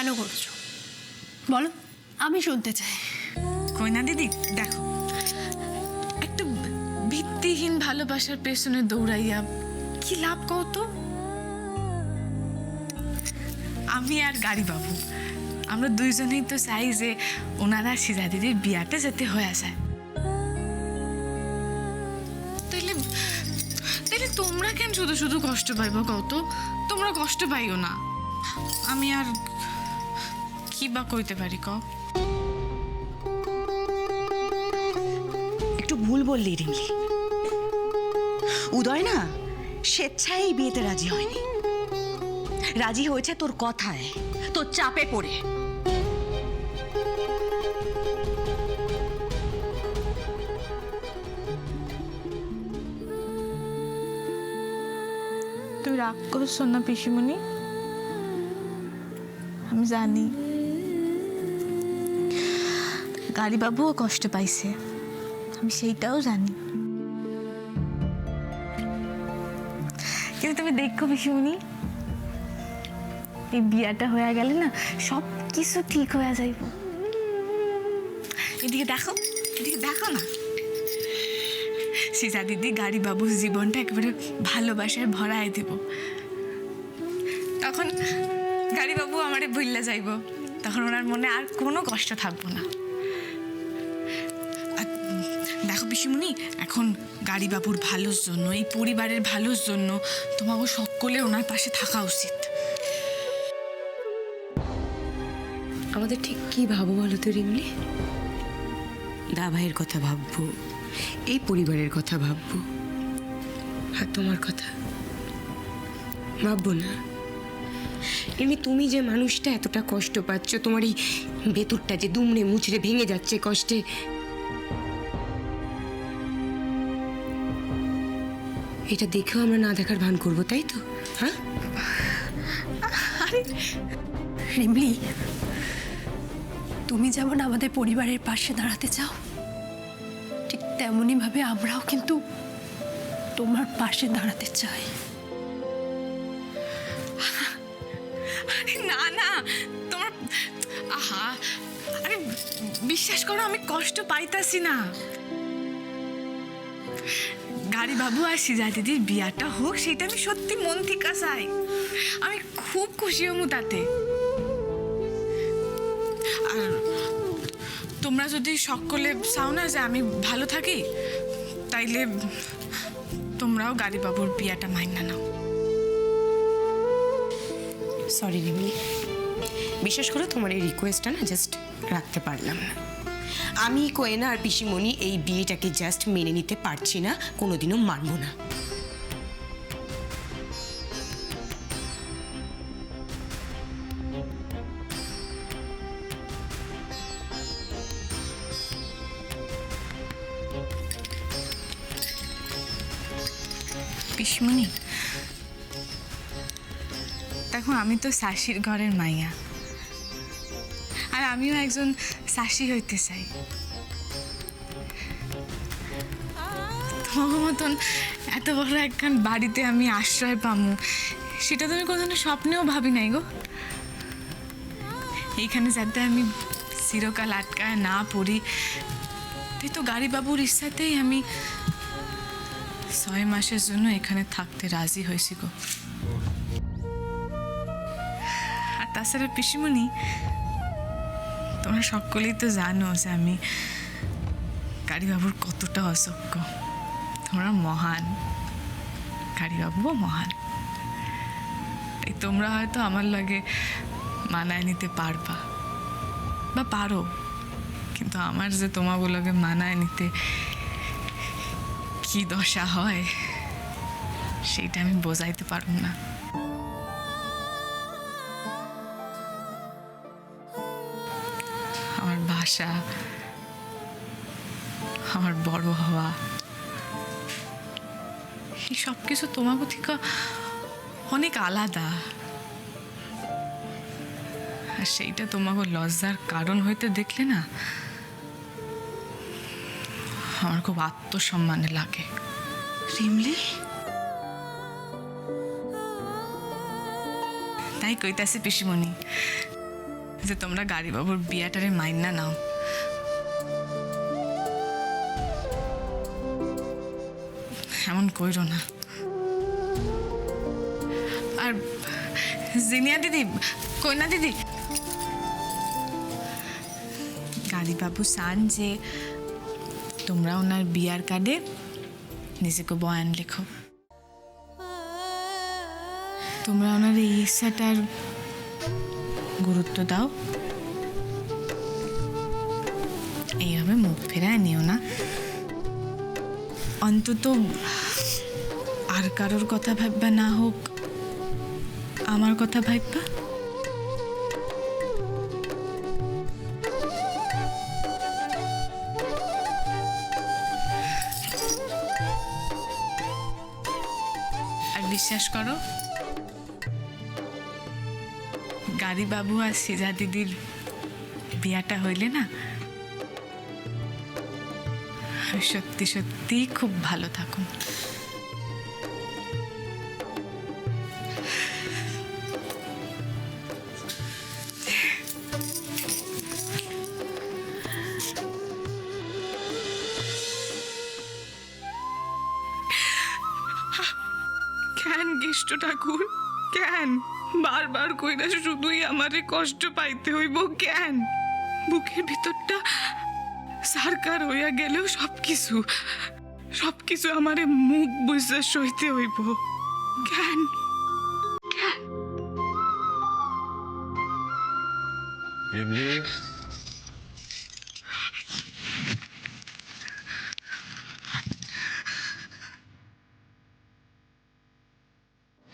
কেন করছো বলো, আমি শুনতে চাই। কইনা দিদি দেখো, একটা ভিত্তিহীন ভালোবাসার পেছনে দৌড়াইয়া কি লাভ কত? আমি আর গাড়ি বাবু আমরা দুইজনেই তো চাই যে ওনারা সিজা দিদির বিয়াটা যেতে হয়ে যায়। তাইলে তাইলে তোমরা কেন শুধু শুধু কষ্ট পাইবো কত? তোমরা কষ্ট পাইও না। আমি আর কি বা কইতে পারি ক? একটু ভুল বললি রিমলি। উদয় না স্বেচ্ছায় এই বিয়েতে রাজি হয়নি, রাজি হয়েছে তোর কথায়, তোর চাপে পড়ে। তুই রাগ করছো না পিসিমণি? আমি জানি গাড়ি বাবুও কষ্ট পাইছে, আমি সেইটাও জানি। কিন্তু তুমি দেখো পিসিমণি, এই বিয়াটা হয়ে গেলে না সব কিছু ঠিক হয়ে যাইব। এদিকে দেখো, এদিকে দেখো না, সিজা দিদি গাড়ি বাবুর জীবনটা একেবারে ভালোবাসায় ভরায় দিব। তখন গাড়ি বাবু আমারে ভুললে যাইব, তখন ওনার মনে আর কোনো কষ্ট থাকবো না। দেখো পিসিমণি, এখন গাড়ি বাবুর ভালোর জন্য, এই পরিবারের ভালোর জন্য তোমাকে সকলে ওনার পাশে থাকা উচিত। আমাদের ঠিক কি ভাবো বলো তো রিমলি? দা ভাইয়ের কথা ভাববো, এই পরিবারের কথা ভাববো, আর তোমার কথা ভাববো না? এমনি তুমি যে মানুষটা এতটা কষ্ট পাচ্ছ, তোমার এই ভেতরটা যে দুমড়ে মুচড়ে ভেঙে যাচ্ছে কষ্টে, এটা দেখেও আমরা না দেখার ভান করবো, তাই তো? হ্যাঁ রিমলি, তুমি যেমন আমাদের পরিবারের পাশে দাঁড়াতে চাও, ঠিক তেমনই ভাবে আমরাও কিন্তু তোমার পাশে দাঁড়াতে চাই। আরে না না, তোমার আহা, আরে বিশ্বাস করো আমি কষ্ট পাইতাছি না। গাড়ি বাবু আর সিজা দিদির বিয়াটা হোক, সেটা আমি সত্যি মন থেকে চাই। আমি খুব খুশি হমু তাতে। আর তোমরা যদি সকলে চাও না যে আমি ভালো থাকি, তাইলে তোমরাও গাড়ি বাবুর বিয়াটা মাইনা নাও। সরি রিমলি, বিশেষ করে তোমার এই রিকোয়েস্টটা না জাস্ট রাখতে পারলাম না। আমি কোয়েনা আর পিসিমণি এই বিয়েটাকে জাস্ট মেনে নিতে পারছি না, কোনোদিনও মানব না। পিসমণি, দেখো আমি তো শাশির ঘরের মাইয়া, আর আমিও একজন শাশি হইতে চাই। তোমার মতন এত বড় একখান বাড়িতে আমি আশ্রয় পামু, সেটা তো আমি কোনোদিনও স্বপ্নেও ভাবি নাই গো। এইখানে যাতে আমি চিরকাল আটকায় না পড়ি, তাই তো গাড়ি বাবুর ইচ্ছাতেই আমি 6 মাসের জন্য এখানে থাকতে রাজি হয়েছি গো। আর তাছাড়া পিসিমণি, তোমরা সকলেই তো জানো যে আমি গাড়ি বাবুর কতটা অযোগ্য। তোমরা মহান, গাড়ি বাবুও মহান, তাই তোমরা হয়তো আমার লাগে মানায় নিতে পারবা বা পারো, কিন্তু আমার যে তোমাগুলোকে মানায় নিতে কি দশা হয় সেইটা আমি বোঝাইতে পারব না। আমার ভাষা, আমার বড় হওয়া, এই সব কিছু তোমাকে থেকে অনেক আলাদা, আর সেইটা তোমাকে লজ্জার কারণ হইতে দেখলে না আমার খুব আত্মসম্মানে লাগে। রিমলি, তাই কইতাছি পিসিমণি, যে তোমরা গাড়ি বাবুর বিয়াটারে মাইনা নাও। এমন কইরো না। আর জিনিয়া দিদি, কইনা দিদি, গাড়ি বাবু চান যে তোমরা ওনার বিয়ার কার্ডে নিজেকে বয়ান লেখো। তোমরা ওনার এই ইচ্ছাটার গুরুত্ব দাও। এইভাবে মুখ ফেরায় নিও না। অন্তত আর কারোর কথা ভাববা না হোক, আমার কথা ভাববা। আর বিশ্বাস করো, গাড়ি বাবু আর সিজা দিদির বিয়াটা হইলে না, সত্যি সত্যি খুব ভালো থাকুন। কেন কৃষ্ণ ঠাকুর, কেন বারবার কইরা শুধুই আমারে কষ্ট পাইতে হইব? কেন বুকের ভিতরটা সারকার হইয়া গেলেও সবকিছু আমারে মুখ বুঝে সইতে হইব? কেন?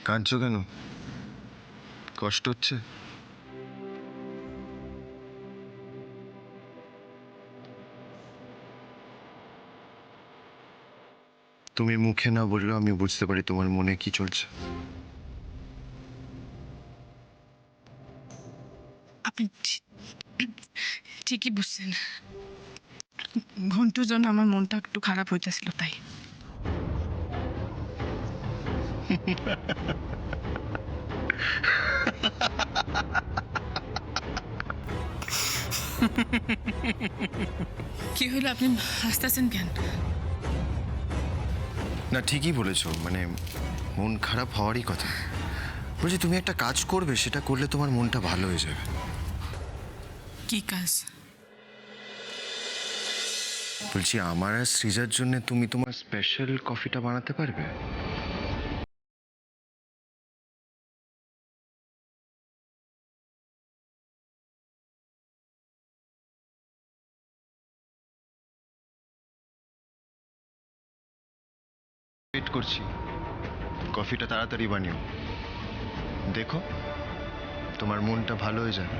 কাঁদছো কেন? কষ্ট হচ্ছে? তুমি মুখে না বললেও আমি বুঝতে পারি তোমার মনে কি চলছে। আপনি ঠিকই বুঝছেন। ঘন্টার জন্য আমার মনটা একটু খারাপ হইতেছিল, তাই। কি হইলো, আপনি হাসতেছেন কেন? না, ঠিকই বলেছো, মানে মন খারাপ হওয়ারই কথা। বলছি তুমি একটা কাজ করবে, সেটা করলে তোমার মনটা ভালো হয়ে যাবে। কি কাজ? বলছি আমার আর সৃজার জন্য তুমি তোমার স্পেশাল কফিটা বানাতে পারবে? ওয়েট করছি, কফিটা তাড়াতাড়ি বানিও। দেখো তোমার মনটা ভালো হয়ে যাবে।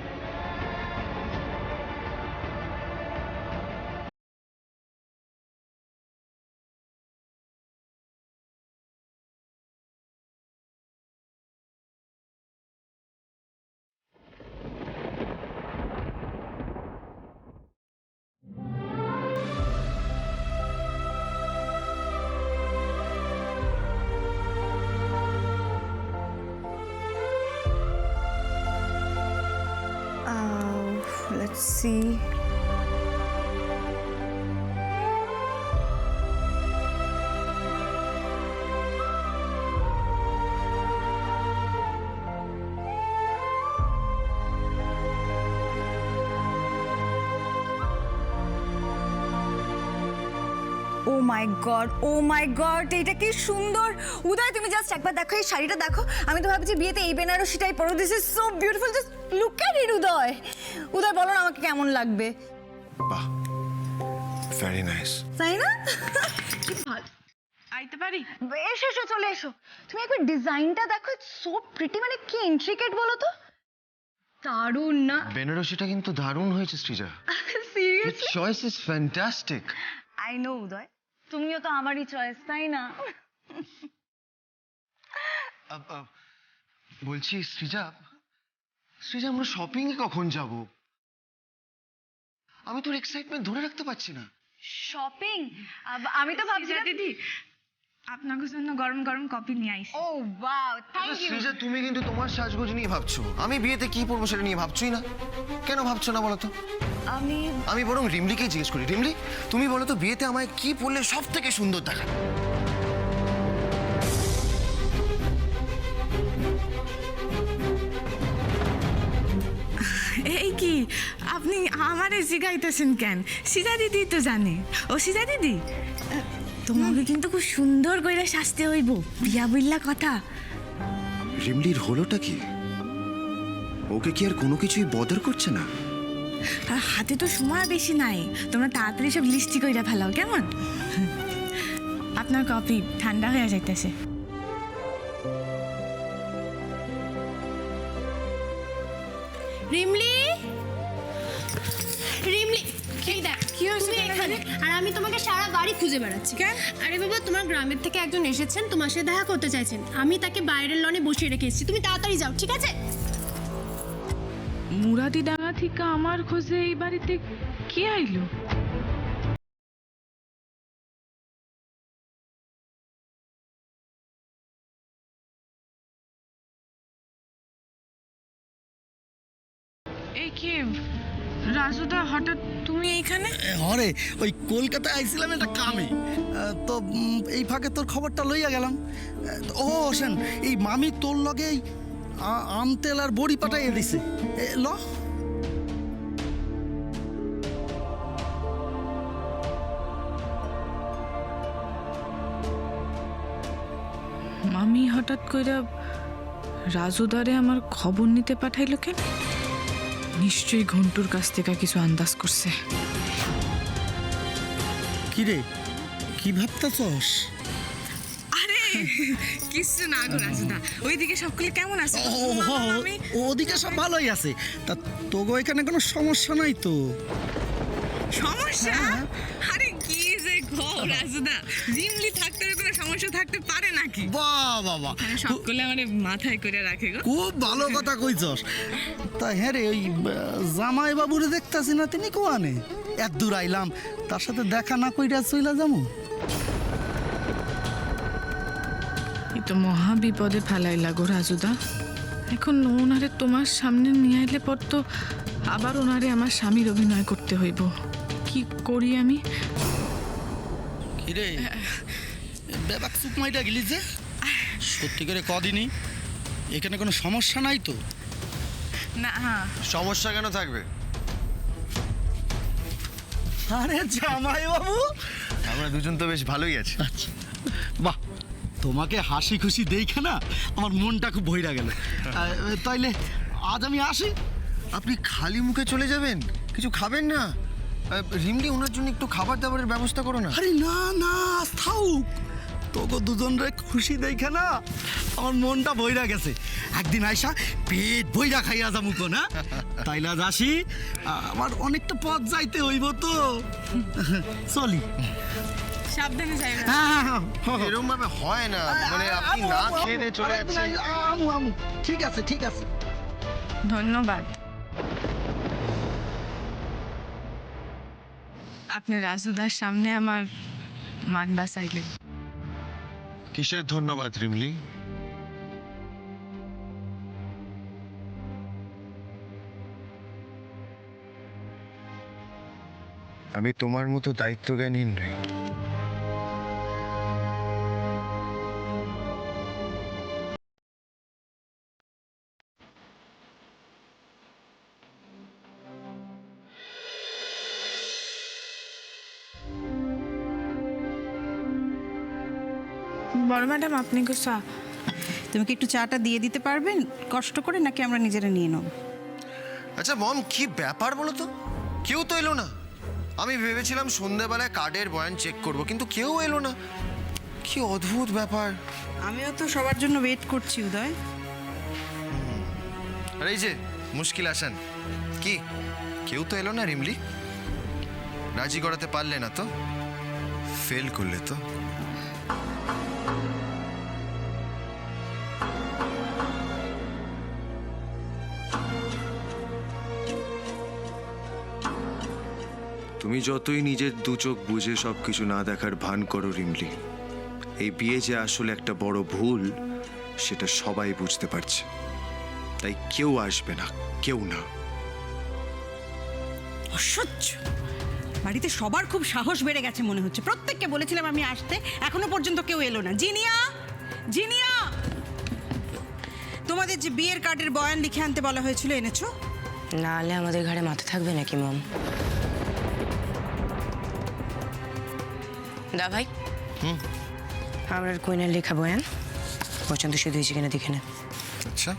Let's see. O my god, এটা কি সুন্দর! উদয়, তুমি জাস্ট একবার দেখো এই শাড়িটা, দেখো। আমি তো ভাবছি বিয়েতে এই বেনারসিটাই পরো। This is so beautiful, just look at it. Uday, বলো না আমাকে কেমন লাগবে? বাহ, ভেরি নাইস। তাই না? আইতে পারি? এসো এসো, চলে এসো। তুমি একবার ডিজাইনটা দেখো, ইটস সো প্রিটি। মানে কি ইন্ট্রিকেট বলো তো, দারুণ না? বেনারসিটা কিন্তু দারুণ হয়েছে Srija. Seriously, choice is fantastic. I know Uday, তুমিও তো আমারই চয়েস, তাই না? বলছি সৃজা, আমরা শপিং এ কখন যাব? আমি তোর এক্সাইটমেন্ট ধরে রাখতে পারছি না। শপিং? আমি তো ভাবছি দিদি, আপনার জন্য গরম গরম কফি নিয়ে আইছি। ও ওয়াও, থ্যাংক ইউ। শ্রীজা, তুমি কিন্তু তোমার সাজগোজ নিয়ে ভাবছো, আমি বিয়েতে কি পরবো সেটা নিয়ে ভাবছোই না। কেন ভাবছো না বলো তো? আমি বরং রিমলিকেই জিজ্ঞেস করি। রিমলি, তুমি বলো তো বিয়েতে আমায় কি পরলে সব থেকে সুন্দর দেখায়? এই কি আপনি আমারে জিগাইতেছেন কেন? সিজা দিদি তো জানে। ও সিজা দিদি, তোমাকে কিন্তু খুব সুন্দর করে সাজতে হইব, বিয়া বললা কথা। রিমলির হলোটা কি? ওকে কি আর কোনো কিছুই বদর করছে না? আর হাতে তো সময় বেশি নাই, তোমরা তাড়াতাড়ি সব লিস্টি কইরা ফেলাও কেমন? আপনার কফি ঠান্ডা হয়ে যাইতেছে। রিমলি, রিমলি, এই দেখ কি হয়েছে তুমি এখানে, আর আমি তোমাকে সারা বাড়ি খুঁজে বেড়াচ্ছি। কেন? আরে বাবা, তোমার গ্রামের থেকে একজন এসেছেন, তোমার সাথে দেখা করতে চাইছেন। আমি তাকে বাইরের লনে বসিয়ে রেখে এসেছি, তুমি তাড়াতাড়ি যাও, ঠিক আছে? মুরাদিডাঙ্গা থেকে আমার খোঁজে এই বাড়িতে কে আইলো? এই কি রাজুদা, হঠাৎ তুমি এইখানে? হরে ওই কলকাতায় আইছিলাম একটা কামে, তো এই ফাঁকে তোর খবরটা লইয়া গেলাম। ও শোন, এই মামি তোর লগে এই আম তেল আর বড়ি পাঠাইয়া দিছে। ল মামি হঠাৎ কইরা রাজুদারে আমার খবর নিতে পাঠাইলো কেন? নিশ্চয়ই ঘন্টুর কাছ থেকে কিছু আন্দাজ করছে। কি রে, কি ভাবতেছস? আরে কিছু না গো রাজুদা, ওইদিকে সকলে কেমন আছে? ওদিকে সব ভালোই আছে, তা তোগো এখানে কোনো সমস্যা নাই তো? সমস্যা? আরে কি যে গো রাজুদা, রিমলি থাকতে কোনো সমস্যা থাকতে পারে নাকি? বাহ বাবা, মানে সকলে আমার মাথায় করে রাখে গো। খুব ভালো কথা কইছস। তা হ্যাঁ রে, ওই জামাই বাবুরে দেখতাছি না, তিনি কোয়ানে? এত দূর আইলাম, তার সাথে দেখা না কইরা চইলা যামু? এই তো মহা বিপদে ফেলাইলা গো রাজুদা। এখন ওনারে তোমার সামনে নিয়ে আইলে পর তো আবার ওনারে আমার স্বামীর অভিনয় করতে হইব। কি করি আমি? কিরে বেবাক চুপ মাইটা গেলি যে? সত্যি করে কদিনই এখানে কোনো সমস্যা নাই তো? না, সমস্যা কেন থাকবে? আরে জামাই বাবু, আমরা দুজন তো বেশ ভালোই আছি। আচ্ছা বাহ, তোমাকে হাসি খুশি দেখে না আমার মনটা খুব ভইরা গেল। তাইলে আজ আমি আসি। আপনি খালি মুখে চলে যাবেন? কিছু খাবেন না? রিমলি, ওনার জন্য একটু খাবার দাবারের ব্যবস্থা করো না। আরে না না, থাউক, তোকে দুজনরে খুশি দেখে না আমার মনটা ভইরা গেছে। একদিন আইসা পেট ভইরা খাইয়া যাবো তো না? তাইলে আজ আসি, আমার অনেকটা পথ যাইতে হইব তো। চলি। সাবধানে যাই। এরকম ভাবে হয় না, মানে আপনি না খেয়ে দিয়ে চলে যাচ্ছেন। আমু, ঠিক আছে ঠিক আছে। ধন্যবাদ। আপনি রাজুদার সামনে আমার মান বাঁচাইলেন। কিসের ধন্যবাদ রিমলি? আমি তোমার মতো দায়িত্বজ্ঞানহীন নই। বড় ম্যাডাম, আপনি কি চা? তুমি কি একটু চাটা দিয়ে দিতে পারবেন কষ্ট করে, নাকি আমরা নিজেরা নিয়ে নেব? আচ্ছা মম, কি ব্যাপার বলো তো? কেউ তো এলো না। আমি ভেবেছিলাম সন্ধ্যাবেলায় কার্ডের বয়ান চেক করব, কিন্তু কেউ এলো না। কি অদ্ভুত ব্যাপার। আমিও তো সবার জন্য ওয়েট করছি উদয়। আর এই যে মুশকিল আসান, কি কেউ তো এলো না রিমলি? রাজি করাতে পারলে না তো? ফেল করলে তো? তুমি যতই নিজের দু চোখ বুঝে সবকিছু না দেখার ভান করো রিমলি, এই বিয়ে যে আসলে একটা বড় ভুল সেটা সবাই বুঝতে পারছে, তাই কেউ আসবে না, কেউ না। অসহ্য। বাড়িতে সবার খুব সাহস বেড়ে গেছে মনে হচ্ছে। প্রত্যেককে বলেছিলাম আমি আসতে, এখনো পর্যন্ত কেউ এলো না। জিনিয়া, জিনিয়া, তোমাদের যে বিয়ের কার্ডের বয়ান লিখে আনতে বলা হয়েছিল এনেছো? না হলে আমাদের ঘাড়ে মাথা থাকবে নাকি মম? দা ভাই, আমার কোয়েনের লেখা বয়ান পছন্দ শুধু হয়েছে কিনা দেখে না। আচ্ছা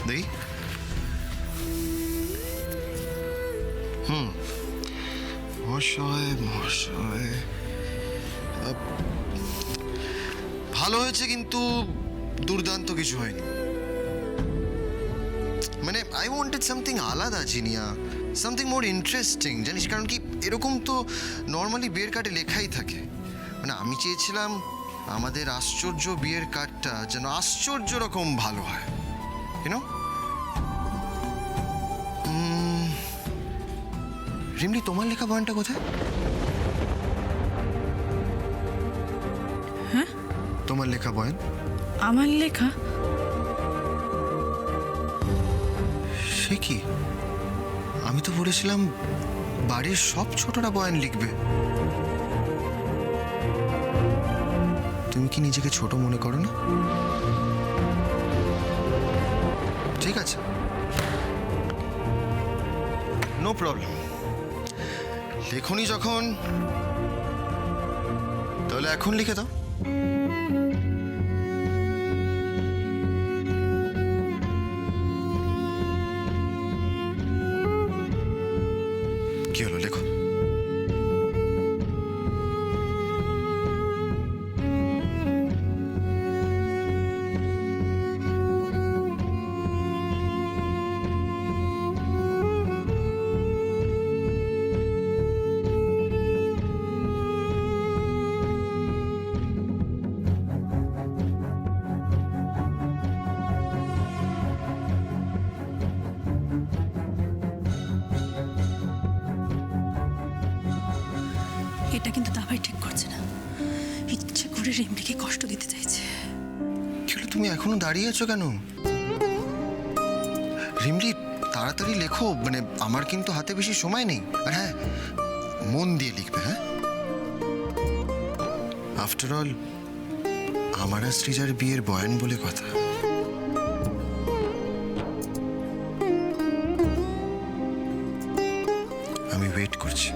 দেখি। মহাশয় মহাশয়, ভালো হয়েছে কিন্তু দুর্দান্ত কিছু হয়নি। মানে আই ওয়ান্টেড সামথিং আলাদা জিনিয়া, সামথিং মোর ইন্টারেস্টিং, জানিস? কারণ কি এরকম তো নর্মালি বিয়ের কার্ডে লেখাই থাকে। মানে আমি চেয়েছিলাম আমাদের আশ্চর্য বিয়ের কার্ডটা যেন আশ্চর্য রকম ভালো হয়, ইউনো? রিমলি, তোমার লেখা বয়ানটা কোথায়? হ্যাঁ, তোমার লেখা বয়ান? আমার লেখা? সে কি, আমি তো বলেছিলাম বাড়ির সব ছোটরা বয়ান লিখবে। তুমি কি নিজেকে ছোট মনে করো না? ঠিক আছে, নো প্রবলেম। লেখনি যখন, তাহলে এখন লিখে দাও। কি হলো, লেখো। এটা কিন্তু দাবাই ঠিক করছে না, ইচ্ছে করে রিমলিকে কষ্ট দিতে চাইছে। কি হলো, তুমি এখনো দাঁড়িয়ে আছো কেন? রিমলি, তাড়াতাড়ি লেখো, মানে আমার কিন্তু হাতে বেশি সময় নেই। আর হ্যাঁ, মন দিয়ে লিখবে, হ্যাঁ? আফটার অল আমার আর সৃজার বিয়ের বয়ান বলে কথা। আমি ওয়েট করছি।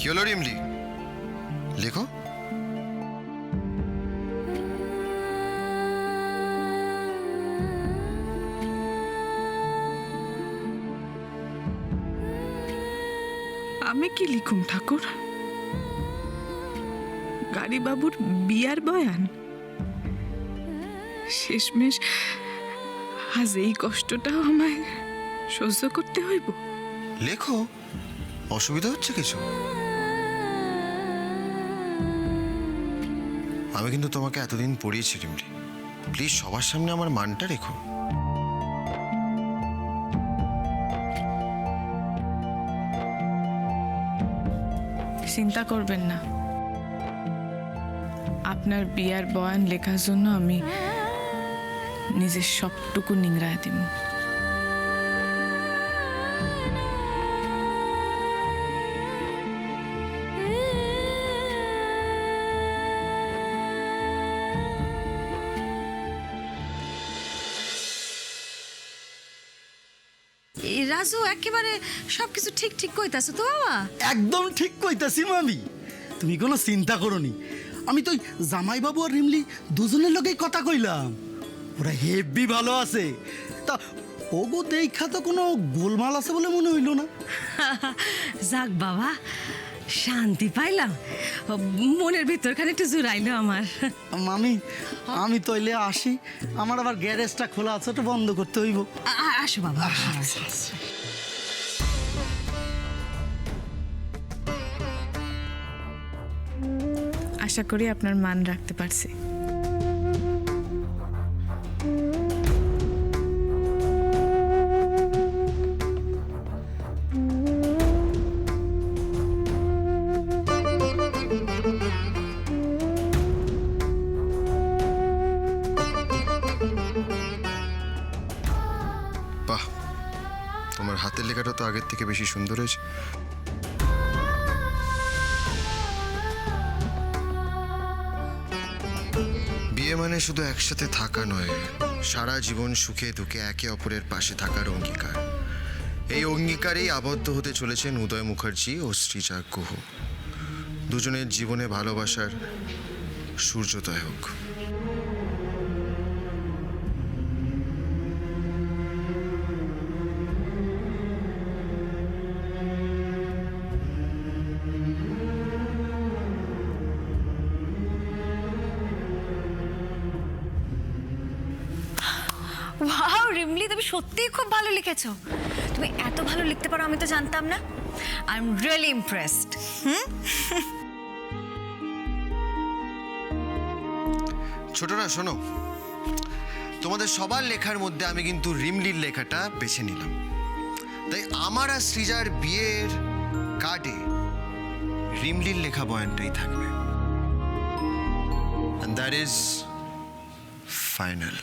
কি হলো রিমলি, লেখো। আমি কি লিখুম ঠাকুর? গাড়ি বাবুর বিয়ার বয়ান? শেষমেশ আজ এই কষ্টটাও আমায় সহ্য করতে হইব। লেখো, অসুবিধা হচ্ছে কিছু? আমি কিন্তু তোমাকে এতদিন পড়িয়েছি রিমলি, প্লিজ সবার সামনে আমার মানটা রেখো। চিন্তা করবেন না, আপনার বিয়ার বয়ান লেখার জন্য আমি নিজের সবটুকু নিংড়ায় দিব। রাজু একেবারে সবকিছু ঠিক ঠিক কইতাছো তো বাবা? একদম ঠিক কইতাছি মামি, তুমি কোনো চিন্তা করনি। আমি তো জামাইবাবু আর রিমলি দুজনের লোকেই কথা কইলাম, ওরা হেভি ভালো আছে। তা ওগো দেখা তো কোনো গোলমাল আছে বলে মনে হইল না। যাক বাবা, শান্তি পাইলাম, মনের ভিতরখানে একটু জুড়াইলো আমার। মামি, আমি তইলে আসি, আমার আবার গ্যারেজটা খোলা আছে, ওটা বন্ধ করতে হইব। আসো বাবা, আসো। আশা করি আপনার মান রাখতে পারছি। বাহ, তোমার হাতের লেখাটা তো আগের থেকে বেশি সুন্দর হয়েছে। বিয়ে মানে শুধু একসাথে থাকা নয়, সারা জীবন সুখে দুঃখে একে অপরের পাশে থাকার অঙ্গীকার। এই অঙ্গীকারেই আবদ্ধ হতে চলেছেন উদয় মুখার্জি ও সৃজা গুহ। দুজনের জীবনে ভালোবাসার সূর্যোদয় হোক। ওয়াও রিমলি, তুমি সত্যিই খুব ভালো লিখেছো। তুমি এত ভালো লিখতে পারো আমি তো জানতাম না। I am really impressed. ছোটরা শোনো, তোমাদের সবার লেখার মধ্যে আমি কিন্তু রিমলির লেখাটা বেছে নিলাম। তাই আমার আর সৃজার বিয়ের কার্ডে রিমলির লেখা বয়ানটাই থাকবে। And that is final.